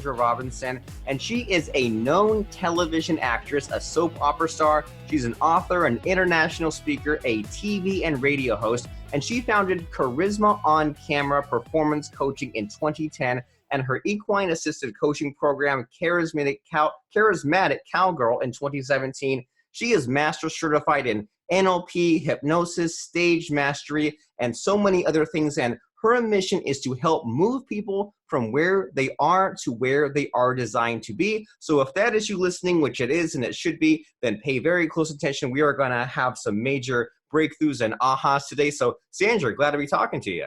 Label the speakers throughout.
Speaker 1: Sandra Robinson, and she is a known television actress, a soap opera star. She's an author, an international speaker, a TV and radio host, and she founded Charisma on Camera Performance Coaching in 2010 and her equine-assisted coaching program, Charismatic Cowgirl, in 2017. She is master certified in NLP, hypnosis, stage mastery, and so many other things. And her mission is to help move people from where they are to where they are designed to be. So if that is you listening, which it is and it should be, then pay very close attention. We are going to have some major breakthroughs and ahas today. So Sandra, glad to be talking to you.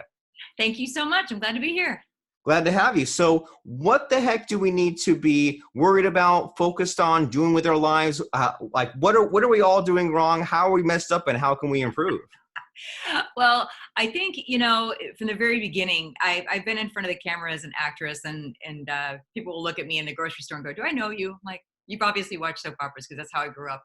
Speaker 2: Thank you so much. I'm glad to be here.
Speaker 1: Glad to have you. So what the heck do we need to be worried about, focused on, doing with our lives? What are we all doing wrong? How are we messed up, and how can we improve?
Speaker 2: Well, I think, from the very beginning, I've been in front of the camera as an actress, and people will look at me in the grocery store and go, "Do I know you?" I'm like, "You've obviously watched soap operas," because that's how I grew up,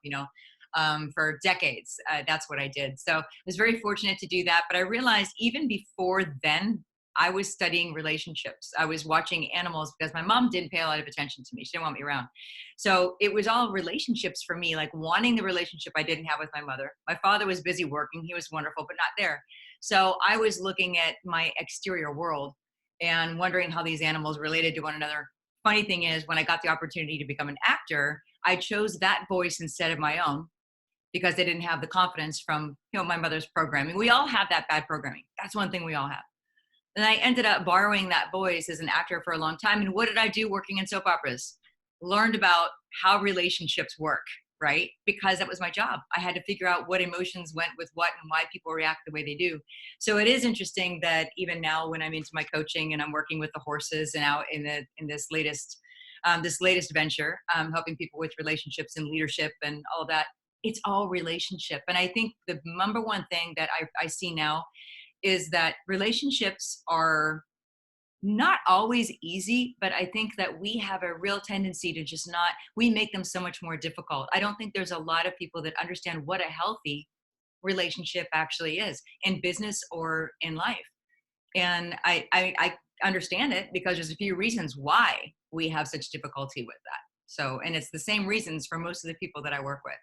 Speaker 2: for decades. That's what I did. So I was very fortunate to do that. But I realized even before then, I was studying relationships. I was watching animals because my mom didn't pay a lot of attention to me. She didn't want me around. So it was all relationships for me, like wanting the relationship I didn't have with my mother. My father was busy working. He was wonderful, but not there. So I was looking at my exterior world and wondering how these animals related to one another. Funny thing is, when I got the opportunity to become an actor, I chose that voice instead of my own, because they didn't have the confidence from my mother's programming. We all have that bad programming. That's one thing we all have. And I ended up borrowing that voice as an actor for a long time. And what did I do working in soap operas? Learned about how relationships work, right? Because that was my job. I had to figure out what emotions went with what and why people react the way they do. So it is interesting that even now, when I'm into my coaching and I'm working with the horses and out in this latest venture, helping people with relationships and leadership and all of that, it's all relationship. And I think the number one thing that I see now is that relationships are not always easy, but I think that we have a real tendency to we make them so much more difficult. I don't think there's a lot of people that understand what a healthy relationship actually is in business or in life. And I understand it because there's a few reasons why we have such difficulty with that. So, and it's the same reasons for most of the people that I work with.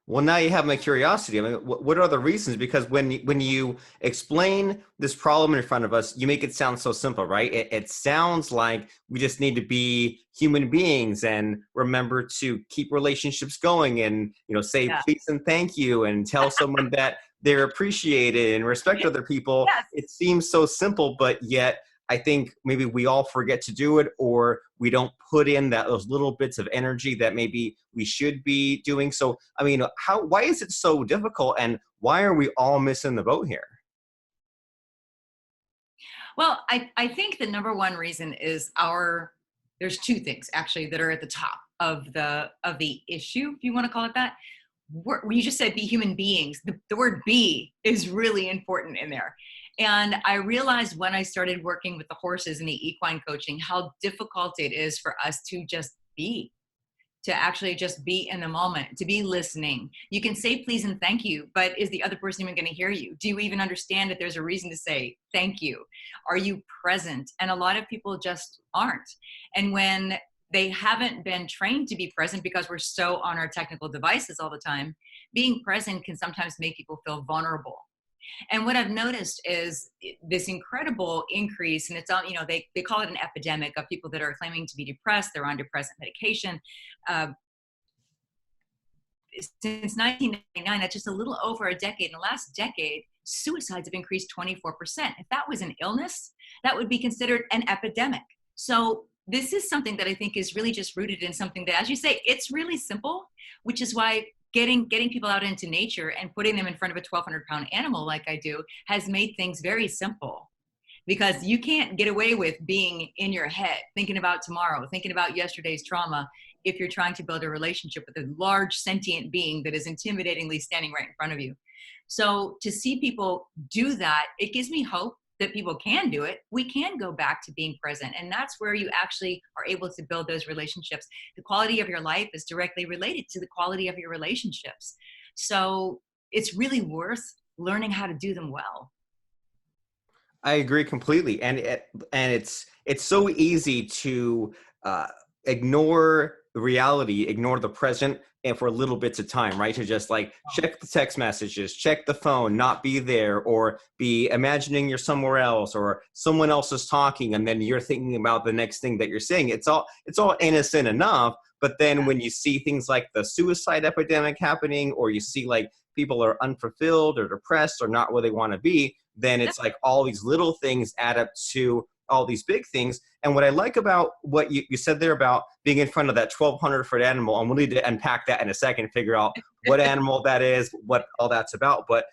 Speaker 1: Well, now you have my curiosity. I mean, what are the reasons? Because when you explain this problem in front of us, you make it sound so simple, right? It sounds like we just need to be human beings and remember to keep relationships going and, say please and thank you and tell someone that they're appreciated and respect other people.
Speaker 2: Yes.
Speaker 1: It seems so simple, but yet I think maybe we all forget to do it, or we don't put in those little bits of energy that maybe we should be doing. So, I mean, why is it so difficult, and why are we all missing the boat here?
Speaker 2: Well, I think the number one reason is there's two things actually that are at the top of the issue, if you want to call it that. You just said be human beings. The word be is really important in there. And I realized when I started working with the horses in the equine coaching, how difficult it is for us to just be, to actually just be in the moment, to be listening. You can say please and thank you, but is the other person even going to hear you? Do you even understand that there's a reason to say thank you? Are you present? And a lot of people just aren't. And when they haven't been trained to be present because we're so on our technical devices all the time, being present can sometimes make people feel vulnerable. And what I've noticed is this incredible increase, and it's on, they call it an epidemic of people that are claiming to be depressed. They're on depressant medication. Since 1999, that's just a little over a decade. In the last decade, suicides have increased 24%. If that was an illness, that would be considered an epidemic. So this is something that I think is really just rooted in something that, as you say, it's really simple, which is why getting people out into nature and putting them in front of a 1,200-pound animal like I do has made things very simple, because you can't get away with being in your head, thinking about tomorrow, thinking about yesterday's trauma, if you're trying to build a relationship with a large sentient being that is intimidatingly standing right in front of you. So to see people do that, it gives me hope that people can do it. We can go back to being present. And that's where you actually are able to build those relationships. The quality of your life is directly related to the quality of your relationships. So it's really worth learning how to do them well.
Speaker 1: I agree completely. And it's so easy to uh, ignore the reality, ignore the present, and for little bits of time, right? To just like check the text messages, check the phone, not be there, or be imagining you're somewhere else, or someone else is talking, and then you're thinking about the next thing that you're saying. It's all innocent enough, but then when you see things like the suicide epidemic happening, or you see like people are unfulfilled or depressed or not where they want to be, then it's like all these little things add up to all these big things. And what I like about what you said there about being in front of that 1,200-foot animal, and we'll need to unpack that in a second, figure out what animal that is, what all that's about. But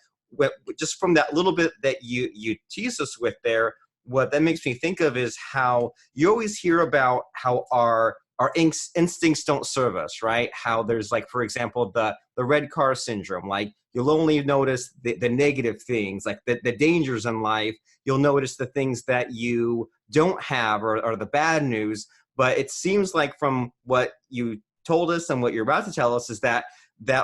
Speaker 1: just from that little bit that you tease us with there, what that makes me think of is how you always hear about how our instincts don't serve us, right? How there's like, for example, the red car syndrome. Like you'll only notice the negative things, like the dangers in life. You'll notice the things that you don't have, or the bad news. But it seems like from what you told us and what you're about to tell us is that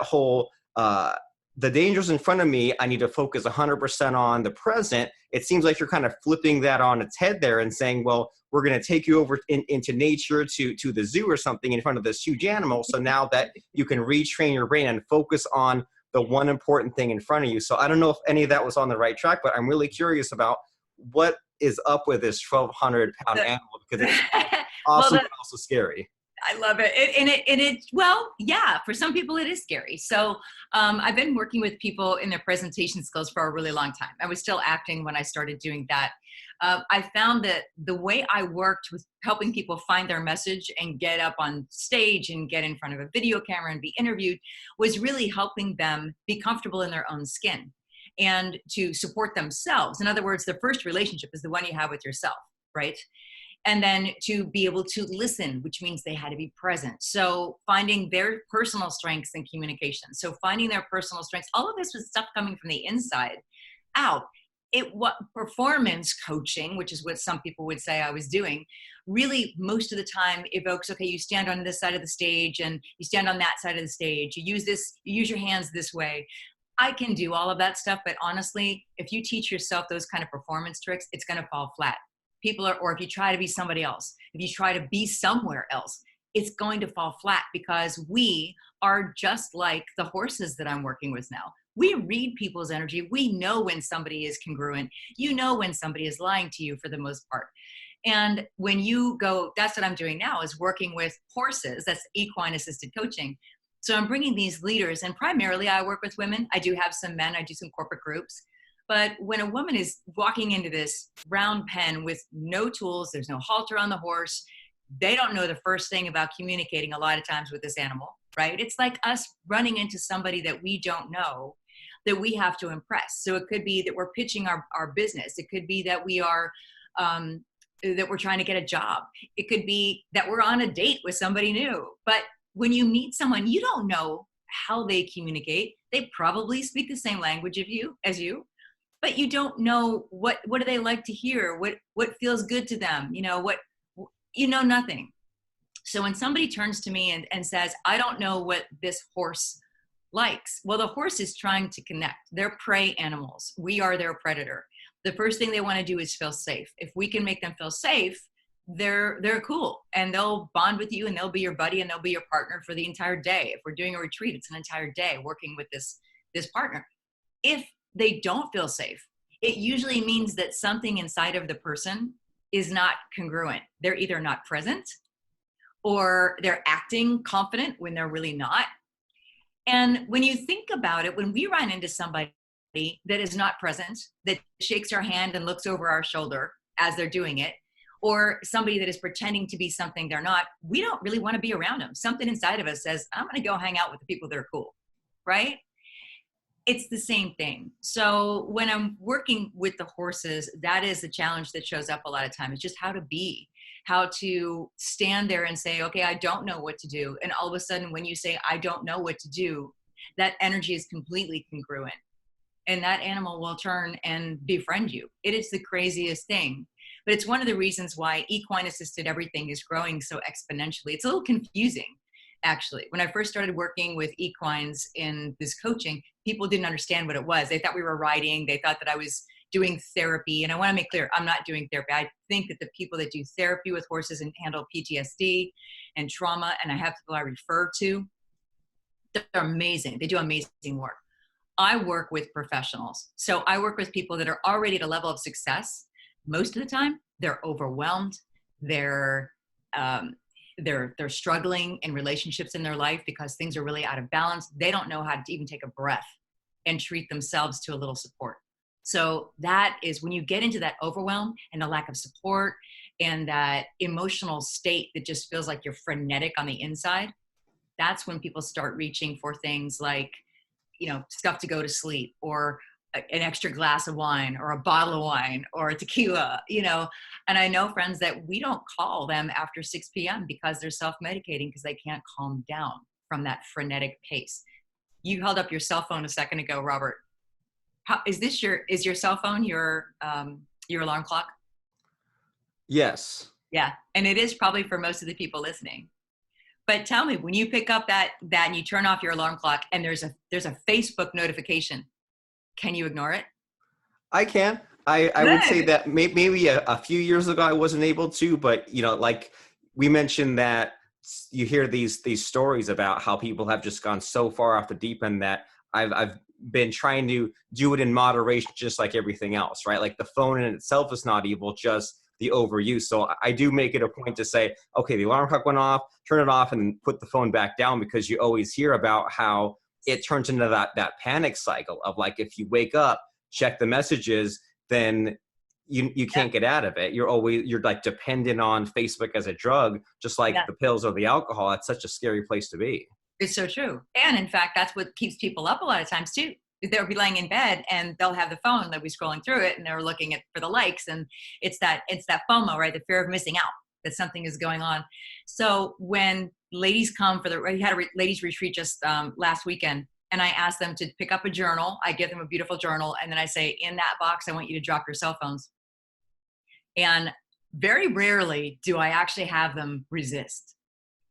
Speaker 1: whole the dangers in front of me, I need to focus 100% on the present. It seems like you're kind of flipping that on its head there and saying, well, we're going to take you over into nature to the zoo or something in front of this huge animal. So now that you can retrain your brain and focus on the one important thing in front of you. So I don't know if any of that was on the right track, but I'm really curious about what is up with this 1,200-pound animal, because it's awesome, but also scary.
Speaker 2: I love it. Well, yeah, for some people it is scary. So I've been working with people in their presentation skills for a really long time. I was still acting when I started doing that. I found that the way I worked with helping people find their message and get up on stage and get in front of a video camera and be interviewed was really helping them be comfortable in their own skin and to support themselves. In other words, the first relationship is the one you have with yourself, right? And then to be able to listen, which means they had to be present. So finding their personal strengths in communication. So finding their personal strengths, all of this was stuff coming from the inside out. What performance coaching, which is what some people would say I was doing, really most of the time evokes, okay, you stand on this side of the stage and you stand on that side of the stage. You use your hands this way. I can do all of that stuff, but honestly, if you teach yourself those kind of performance tricks, it's going to fall flat. Or if you try to be somebody else, if you try to be somewhere else, it's going to fall flat, because we are just like the horses that I'm working with now. We read people's energy. We know when somebody is congruent. You know when somebody is lying to you for the most part. And when you go, that's what I'm doing now, is working with horses. That's equine-assisted coaching. So I'm bringing these leaders, and primarily I work with women. I do have some men. I do some corporate groups. But when a woman is walking into this round pen with no tools, there's no halter on the horse, they don't know the first thing about communicating a lot of times with this animal, right? It's like us running into somebody that we don't know, that we have to impress. So it could be that we're pitching our business. It could be that we are, that we're trying to get a job. It could be that we're on a date with somebody new. But when you meet someone, you don't know how they communicate. They probably speak the same language as you. But you don't know what do they like to hear, what feels good to them, nothing. So when somebody turns to me and says, I don't know what this horse likes, well, the horse is trying to connect. They're prey animals. We are their predator. The first thing they want to do is feel safe. If we can make them feel safe, they're cool, and they'll bond with you, and they'll be your buddy, and they'll be your partner for the entire day. If we're doing a retreat, it's an entire day working with this partner. If they don't feel safe, it usually means that something inside of the person is not congruent. They're either not present, or they're acting confident when they're really not. And when you think about it, when we run into somebody that is not present, that shakes our hand and looks over our shoulder as they're doing it, or somebody that is pretending to be something they're not, we don't really want to be around them. Something inside of us says, I'm going to go hang out with the people that are cool, right? It's the same thing. So when I'm working with the horses, that is the challenge that shows up a lot of time. It's just how to stand there and say, okay, I don't know what to do. And all of a sudden, when you say, I don't know what to do, that energy is completely congruent. And that animal will turn and befriend you. It is the craziest thing. But it's one of the reasons why equine-assisted everything is growing so exponentially. It's a little confusing, actually. When I first started working with equines in this coaching, people didn't understand what it was. They thought we were riding. They thought that I was doing therapy. And I want to make clear, I'm not doing therapy. I think that the people that do therapy with horses and handle PTSD and trauma, and I have people I refer to, they're amazing. They do amazing work. I work with professionals. So I work with people that are already at a level of success. Most of the time, they're overwhelmed. They're struggling in relationships in their life because things are really out of balance. They don't know how to even take a breath and treat themselves to a little support. So that is when you get into that overwhelm and the lack of support and that emotional state that just feels like you're frenetic on the inside. That's when people start reaching for things like, stuff to go to sleep, or an extra glass of wine, or a bottle of wine, or a tequila, and I know friends that we don't call them after 6 p.m. because they're self-medicating because they can't calm down from that frenetic pace. You held up your cell phone a second ago, Robert. Is your cell phone your alarm clock?
Speaker 1: Yes.
Speaker 2: Yeah. And it is probably for most of the people listening. But tell me, when you pick up that and you turn off your alarm clock and there's a Facebook notification, can you ignore it?
Speaker 1: I can. I would say that maybe a few years ago I wasn't able to, but like we mentioned that you hear these stories about how people have just gone so far off the deep end that I've been trying to do it in moderation, just like everything else, right? Like the phone in itself is not evil, just the overuse. So I do make it a point to say, okay, the alarm clock went off, turn it off and put the phone back down, because you always hear about how it turns into that panic cycle of like, if you wake up, check the messages, then you can't get out of it. You're like dependent on Facebook as a drug, just like the pills or the alcohol. That's such a scary place to be.
Speaker 2: It's so true. And in fact, that's what keeps people up a lot of times too. They'll be laying in bed and they'll have the phone, they'll be scrolling through it and they're looking for the likes, and it's that FOMO, right? The fear of missing out, that something is going on. So when ladies come we had a ladies retreat just last weekend, and I asked them to pick up a journal. I give them a beautiful journal, and then I say, in that box, I want you to drop your cell phones. And very rarely do I actually have them resist.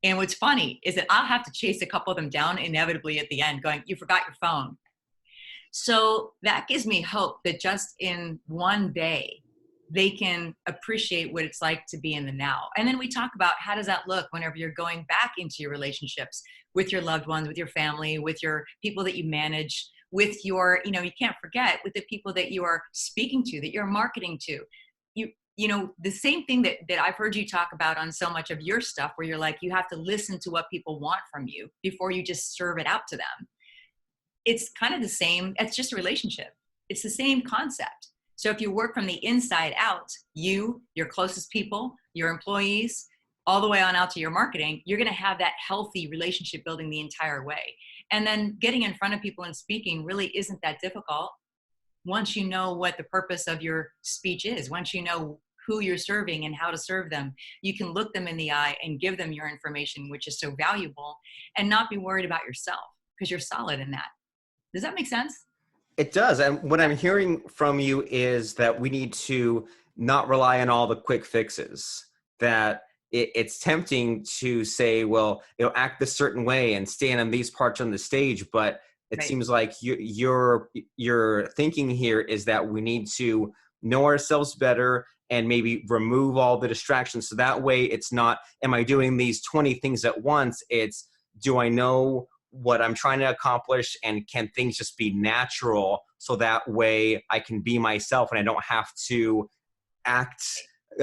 Speaker 2: And what's funny is that I'll have to chase a couple of them down inevitably at the end going, you forgot your phone. So that gives me hope that just in one day, they can appreciate what it's like to be in the now. And then we talk about how does that look whenever you're going back into your relationships with your loved ones, with your family, with your people that you manage, with your, you can't forget, with the people that you are speaking to, that you're marketing to. The same thing that I've heard you talk about on so much of your stuff, where you're like, you have to listen to what people want from you before you just serve it out to them. It's kind of the same. It's just a relationship. It's the same concept. So if you work from the inside out, your closest people, your employees, all the way on out to your marketing, you're going to have that healthy relationship building the entire way. And then getting in front of people and speaking really isn't that difficult. Once you know what the purpose of your speech is, once you know who you're serving and how to serve them, you can look them in the eye and give them your information, which is so valuable, and not be worried about yourself because you're solid in that. Does that make sense?
Speaker 1: It does. And what I'm hearing from you is that we need to not rely on all the quick fixes, that it's tempting to say, well, act a certain way and stand on these parts on the stage. But it seems like your thinking here is that we need to know ourselves better and maybe remove all the distractions. So that way it's not, am I doing these 20 things at once? It's, do I know what I'm trying to accomplish, and can things just be natural so that way I can be myself and I don't have to act.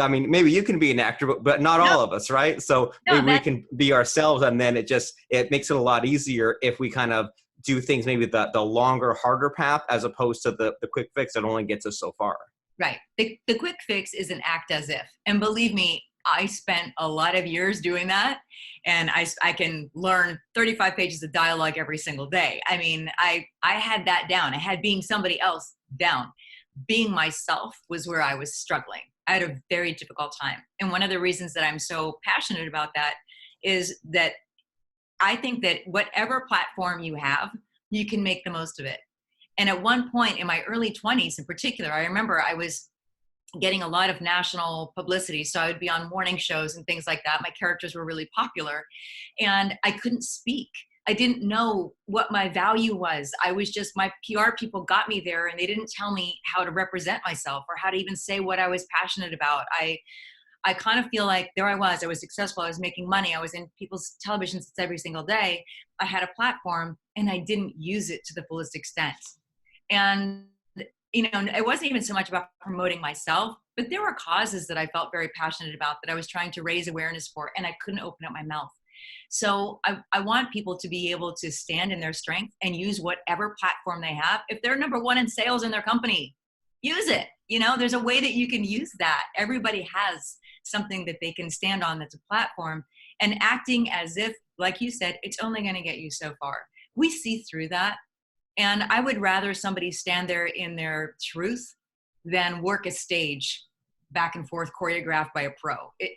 Speaker 1: I mean, maybe you can be an actor, but not all of us, right? So maybe we can be ourselves, and then it makes it a lot easier if we kind of do things maybe the longer, harder path, as opposed to the quick fix that only gets us so far.
Speaker 2: Right. The quick fix is an act as if. And believe me, I spent a lot of years doing that, and I can learn 35 pages of dialogue every single day. I mean, I had that down. I had being somebody else down. Being myself was where I was struggling. I had a very difficult time. And one of the reasons that I'm so passionate about that is that I think that whatever platform you have, you can make the most of it. And at one point in my early 20s in particular, I remember I was getting a lot of national publicity. So I would be on morning shows and things like that. My characters were really popular, and I couldn't speak. I didn't know what my value was. I was just, my PR people got me there and they didn't tell me how to represent myself or how to even say what I was passionate about. I kind of feel like there I was successful. I was making money. I was in people's television sets every single day. I had a platform and I didn't use it to the fullest extent. And, you know, it wasn't even so much about promoting myself, but there were causes that I felt very passionate about that I was trying to raise awareness for, and I couldn't open up my mouth. So I want people to be able to stand in their strength and use whatever platform they have. If they're number one in sales in their company, use it. You know, there's a way that you can use that. Everybody has something that they can stand on that's a platform, and acting as if, like you said, it's only going to get you so far. We see through that. And I would rather somebody stand there in their truth than work a stage back and forth choreographed by a pro.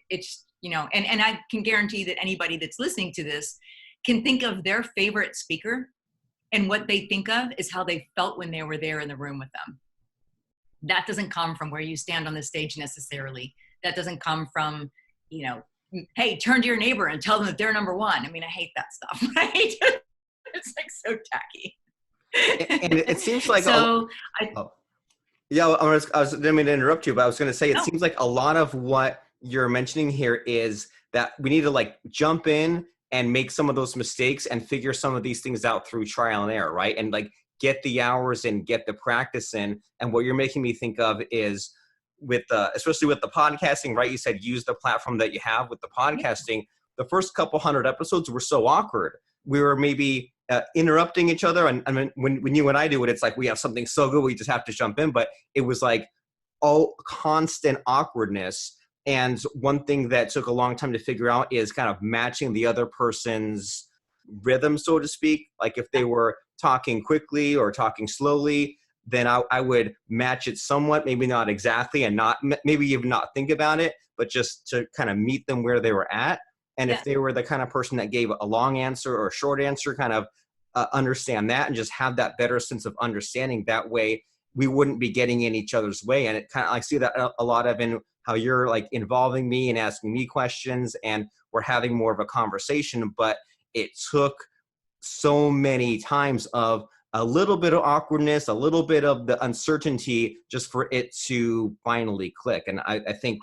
Speaker 2: It's, you know, and I can guarantee that anybody that's listening to this can think of their favorite speaker, and what they think of is how they felt when they were there in the room with them. That doesn't come from where you stand on the stage necessarily. That doesn't come from, you know, hey, turn to your neighbor and tell them that they're number one. I mean, I hate that stuff, right? It's like so tacky.
Speaker 1: And it seems like,
Speaker 2: so
Speaker 1: yeah, I didn't mean to interrupt you, but I was going to say, it seems like a lot of what you're mentioning here is that we need to like jump in and make some of those mistakes and figure some of these things out through trial and error, right? And like get the hours in, get the practice in. And what you're making me think of is with especially with the podcasting, right? You said use the platform that you have with the podcasting. The first couple hundred episodes were so awkward. We were maybe interrupting each other. And when you and I do it, it's like we have something so good, we just have to jump in. But it was like all constant awkwardness. And one thing that took a long time to figure out is kind of matching the other person's rhythm, so to speak. Like if they were talking quickly or talking slowly, then I would match it somewhat, maybe not exactly, and not maybe even not think about it, but just to kind of meet them where they were at. And if they were the kind of person that gave a long answer or a short answer, kind of understand that and just have that better sense of understanding. That way we wouldn't be getting in each other's way. And it kind of, I see that a lot of in how you're like involving me and asking me questions, and we're having more of a conversation. But it took so many times of a little bit of awkwardness, a little bit of the uncertainty, just for it to finally click. And I think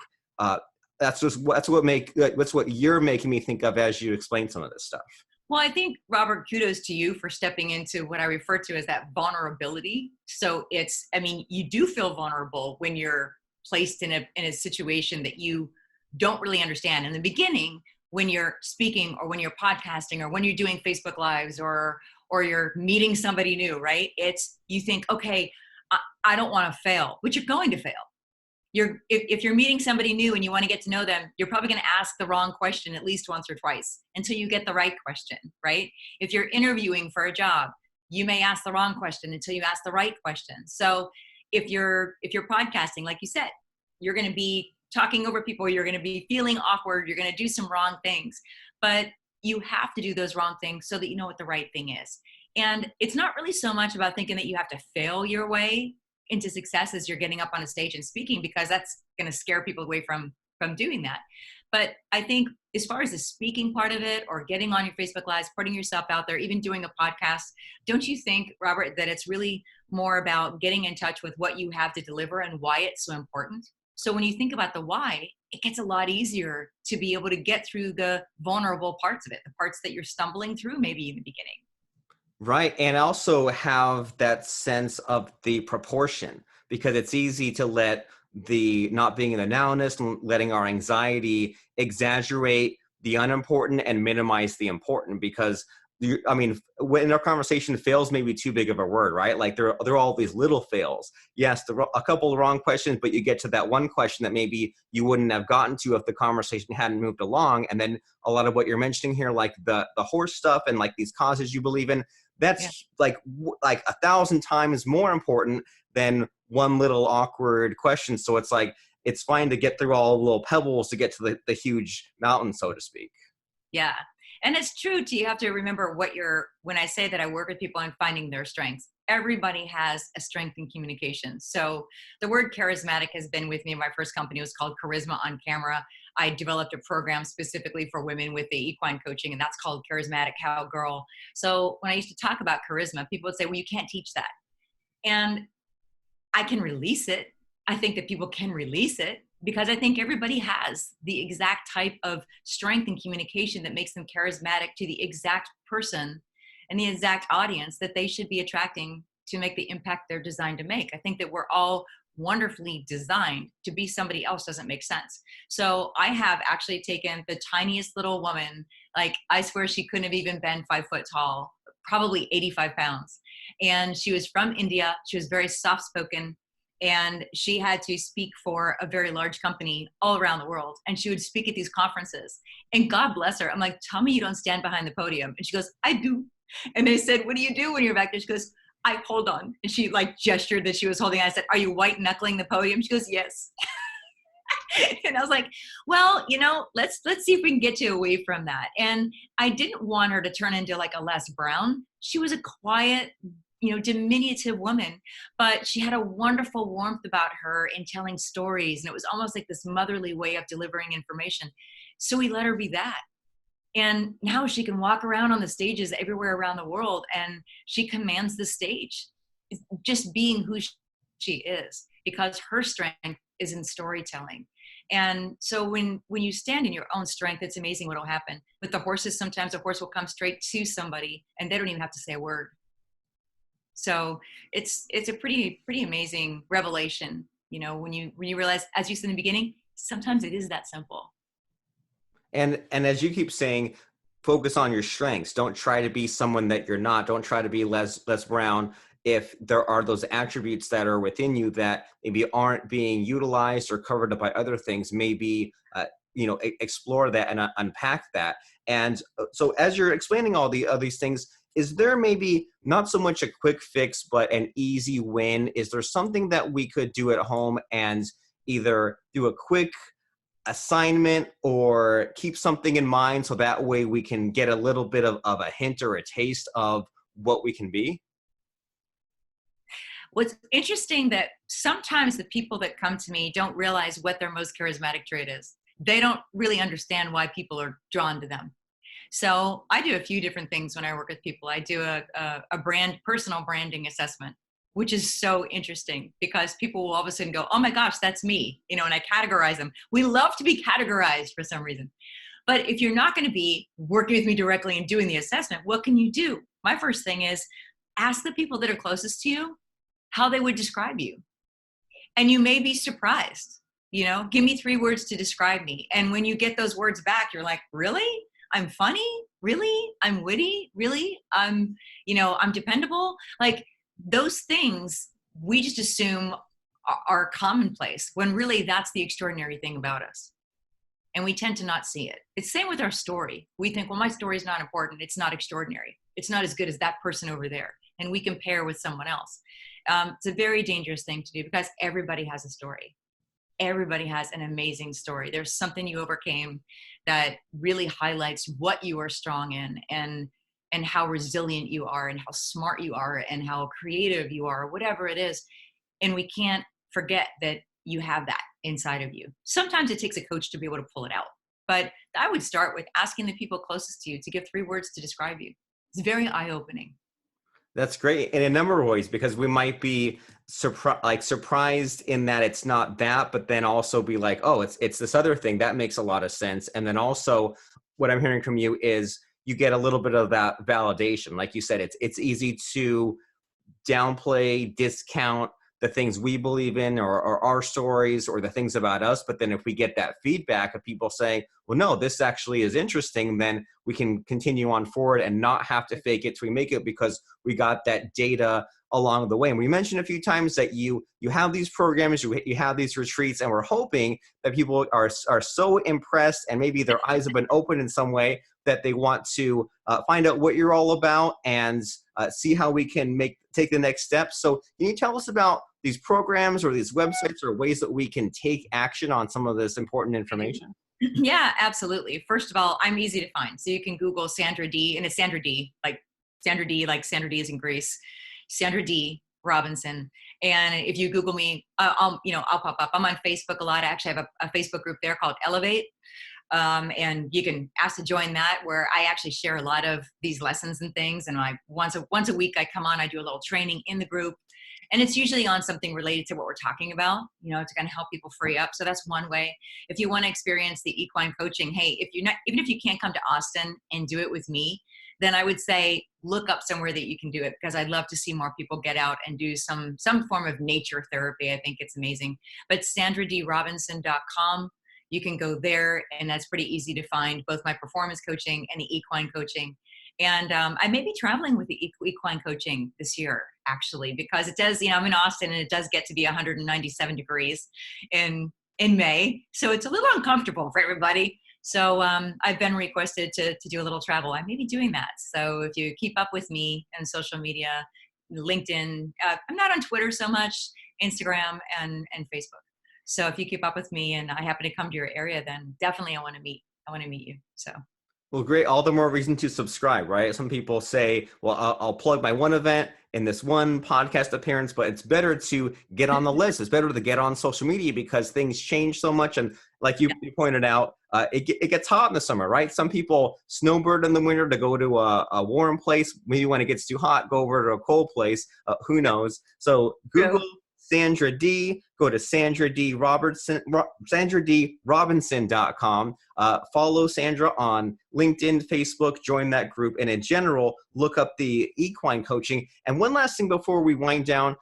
Speaker 1: that's what you're making me think of as you explain some of this stuff.
Speaker 2: Well, I think, Robert, kudos to you for stepping into what I refer to as that vulnerability. So it's, I mean, you do feel vulnerable when you're placed in a situation that you don't really understand. In the beginning, when you're speaking or when you're podcasting or when you're doing Facebook Lives or you're meeting somebody new, right? It's, you think, okay, I don't want to fail, but you're going to fail. If you're meeting somebody new and you want to get to know them, you're probably going to ask the wrong question at least once or twice until you get the right question, right? If you're interviewing for a job, you may ask the wrong question until you ask the right question. So if you're podcasting, like you said, you're going to be talking over people, you're going to be feeling awkward, you're going to do some wrong things, but you have to do those wrong things so that you know what the right thing is. And it's not really so much about thinking that you have to fail your way into success as you're getting up on a stage and speaking, because that's going to scare people away from doing that. But I think as far as the speaking part of it, or getting on your Facebook Lives, putting yourself out there, even doing a podcast, don't you think, Robert, that it's really more about getting in touch with what you have to deliver and why it's so important? So when you think about the why, it gets a lot easier to be able to get through the vulnerable parts of it, the parts that you're stumbling through maybe in the beginning.
Speaker 1: Right. And also have that sense of the proportion, because it's easy to let the not being in the nowness and letting our anxiety exaggerate the unimportant and minimize the important. Because when our conversation, fails may be too big of a word, right? Like there are all these little fails. Yes, a couple of wrong questions, but you get to that one question that maybe you wouldn't have gotten to if the conversation hadn't moved along. And then a lot of what you're mentioning here, like the horse stuff and like these causes you believe in, that's like 1,000 times more important than one little awkward question. So it's like, it's fine to get through all the little pebbles to get to the huge mountain, so to speak.
Speaker 2: Yeah. And it's true too. You have to remember when I say that I work with people on finding their strengths, everybody has a strength in communication. So the word charismatic has been with me. My first company was called Charisma on Camera. I developed a program specifically for women with the equine coaching, and that's called Charismatic Cowgirl. So when I used to talk about charisma, people would say, well, you can't teach that. And I can release it. I think that people can release it because I think everybody has the exact type of strength in communication that makes them charismatic to the exact person and the exact audience that they should be attracting to make the impact they're designed to make. I think that we're all wonderfully designed. To be somebody else doesn't make sense. So I have actually taken the tiniest little woman, like I swear she couldn't have even been 5 foot tall, probably 85 pounds. And she was from India. She was very soft spoken. And she had to speak for a very large company all around the world. And she would speak at these conferences. And God bless her. I'm like, tell me you don't stand behind the podium. And she goes, I do. And they said, what do you do when you're back there? She goes, I hold on. And she like gestured that she was holding. I said, are you white knuckling the podium? She goes, yes. And I was like, well, you know, let's see if we can get you away from that. And I didn't want her to turn into like a Les Brown. She was a quiet, you know, diminutive woman, but she had a wonderful warmth about her in telling stories. And it was almost like this motherly way of delivering information. So we let her be that. And now she can walk around on the stages everywhere around the world, and she commands the stage, just being who she is, because her strength is in storytelling. And so when you stand in your own strength, it's amazing what will happen. With the horses, sometimes a horse will come straight to somebody and they don't even have to say a word. So it's a pretty amazing revelation, you know, when you realize, as you said in the beginning, sometimes it is that simple.
Speaker 1: And as you keep saying, focus on your strengths. Don't try to be someone that you're not. Don't try to be Les Brown. If there are those attributes that are within you that maybe aren't being utilized or covered up by other things, maybe you know, explore that and unpack that. And so as you're explaining all these things, is there maybe not so much a quick fix, but an easy win? Is there something that we could do at home and either do a quick assignment or keep something in mind so that way we can get a little bit of a hint or a taste of what we can be?
Speaker 2: What's interesting that sometimes the people that come to me don't realize what their most charismatic trait is. They don't really understand why people are drawn to them. So I do a few different things when I work with people. I do a personal branding assessment, which is so interesting because people will all of a sudden go, oh my gosh, that's me, you know, and I categorize them. We love to be categorized for some reason. But if you're not going to be working with me directly and doing the assessment, what can you do? My first thing is ask the people that are closest to you how they would describe you. And you may be surprised, you know, give me 3 words to describe me. And when you get those words back, you're like, really? I'm funny? Really? I'm witty? Really? I'm dependable? Like those things we just assume are commonplace when really that's the extraordinary thing about us. And we tend to not see it. It's the same with our story. We think, well, my story is not important. It's not extraordinary. It's not as good as that person over there. And we compare with someone else. It's a very dangerous thing to do because everybody has a story. Everybody has an amazing story. There's something you overcame that really highlights what you are strong in and how resilient you are and how smart you are and how creative you are, whatever it is. And we can't forget that you have that inside of you. Sometimes it takes a coach to be able to pull it out. But I would start with asking the people closest to you to give 3 words to describe you. It's very eye-opening.
Speaker 1: That's great in a number of ways, because we might be surprised in that it's not that, but then also be like, oh, it's this other thing that makes a lot of sense. And then also what I'm hearing from you is you get a little bit of that validation. Like you said, it's easy to downplay, discount the things we believe in or our stories or the things about us. But then if we get that feedback of people saying, well, no, this actually is interesting, then we can continue on forward and not have to fake it till we make it because we got that data along the way. And we mentioned a few times that you have these programs, you have these retreats, and we're hoping that people are so impressed and maybe their eyes have been opened in some way that they want to find out what you're all about and see how we can take the next steps. So can you tell us about these programs or these websites or ways that we can take action on some of this important information?
Speaker 2: Yeah, absolutely. First of all, I'm easy to find. So you can Google Sandra Dee, and it's Sandra Dee, like Sandra Dee is in Greece. Sandra Dee Robinson. And if you Google me, I'll pop up. I'm on Facebook a lot. I actually have a Facebook group there called Elevate. And you can ask to join that, where I actually share a lot of these lessons and things. And once a week I come on, I do a little training in the group, and it's usually on something related to what we're talking about, to kind of help people free up. So that's one way. If you want to experience the equine coaching, hey, even if you can't come to Austin and do it with me, then I would say look up somewhere that you can do it, because I'd love to see more people get out and do some form of nature therapy. I think it's amazing. But SandraDeeRobinson.com, you can go there, and that's pretty easy to find, both my performance coaching and the equine coaching. And I may be traveling with the equine coaching this year, actually, because it does, I'm in Austin, and it does get to be 197 degrees in May. So it's a little uncomfortable for everybody. So I've been requested to do a little travel. I may be doing that. So if you keep up with me on social media, LinkedIn, I'm not on Twitter so much, Instagram and Facebook. So if you keep up with me and I happen to come to your area, then definitely I want to meet you. So.
Speaker 1: Well, great. All the more reason to subscribe, right? Some people say, well, I'll plug my one event in this one podcast appearance, but it's better to get on the list. It's better to get on social media, because things change so much. And like you pointed out, it gets hot in the summer, right? Some people snowbird in the winter to go to a warm place. Maybe when it gets too hot, go over to a cold place. Who knows? So Google Sandra Dee, go to SandraDeeRobinson.com. Follow Sandra on LinkedIn, Facebook, join that group, and in general, look up the equine coaching. And one last thing before we wind down,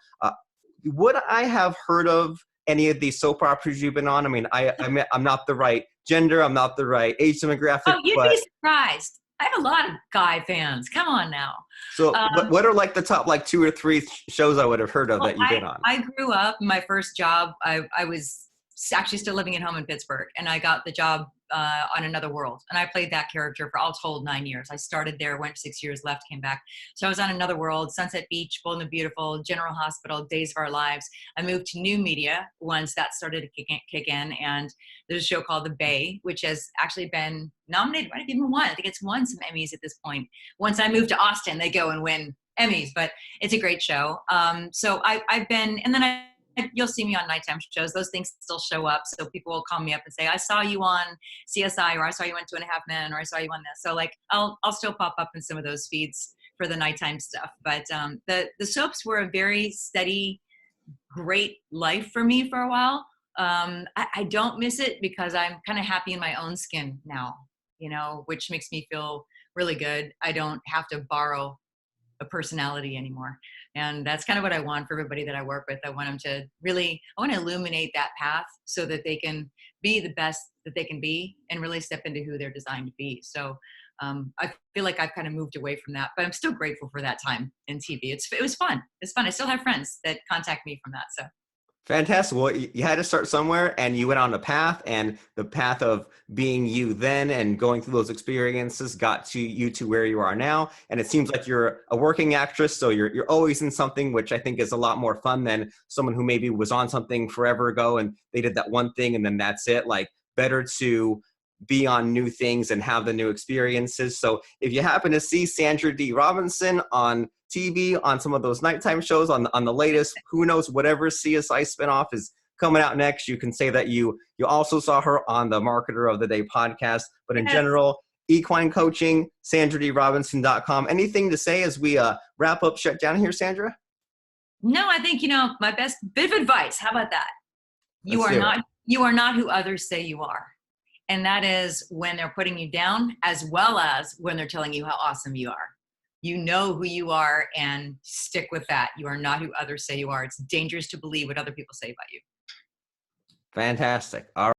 Speaker 1: would I have heard of any of these soap operas you've been on? I mean, I'm not the right gender, I'm not the right age demographic.
Speaker 2: Oh, you'd be surprised. I have a lot of guy fans. Come on now.
Speaker 1: So what are like the top 2 or 3 shows I would have heard of that you've been on?
Speaker 2: I grew up, my first job, I was actually still living at home in Pittsburgh, and I got the job on Another World. And I played that character for all told 9 years. I started there, went 6 years, left, came back. So I was on Another World, Sunset Beach, Bold and the Beautiful, General Hospital, Days of Our Lives. I moved to new media once that started to kick in. And there's a show called The Bay, which has actually been nominated, might have even won. I think it's won some Emmys at this point. Once I moved to Austin, they go and win Emmys, but it's a great show. So I've been, and then you'll see me on nighttime shows. Those things still show up. So people will call me up and say, I saw you on CSI, or I saw you on 2.5 Men, or I saw you on this. So I'll still pop up in some of those feeds for the nighttime stuff. But the soaps were a very steady, great life for me for a while. I don't miss it, because I'm kind of happy in my own skin now, which makes me feel really good. I don't have to borrow a personality anymore. And that's kind of what I want for everybody that I work with. I want them to I want to illuminate that path so that they can be the best that they can be and really step into who they're designed to be. So I feel like I've kind of moved away from that, but I'm still grateful for that time in TV. It was fun. It's fun. I still have friends that contact me from that. So.
Speaker 1: Fantastic. Well, you had to start somewhere, and you went on a path, and the path of being you then and going through those experiences got you to where you are now. And it seems like you're a working actress, so you're always in something, which I think is a lot more fun than someone who maybe was on something forever ago and they did that one thing and then that's it. Like, better to be on new things and have the new experiences. So if you happen to see Sandra Dee Robinson on TV, on some of those nighttime shows, on the latest, who knows, whatever CSI spinoff is coming out next, you can say that you also saw her on the Marketer of the Day podcast. But in general, equine coaching, SandraDeeRobinson.com. Anything to say as we wrap up, shut down here, Sandra?
Speaker 2: No, I think, my best bit of advice. How about that? You are not who others say you are. And that is when they're putting you down, as well as when they're telling you how awesome you are. You know who you are, and stick with that. You are not who others say you are. It's dangerous to believe what other people say about you.
Speaker 1: Fantastic. All right.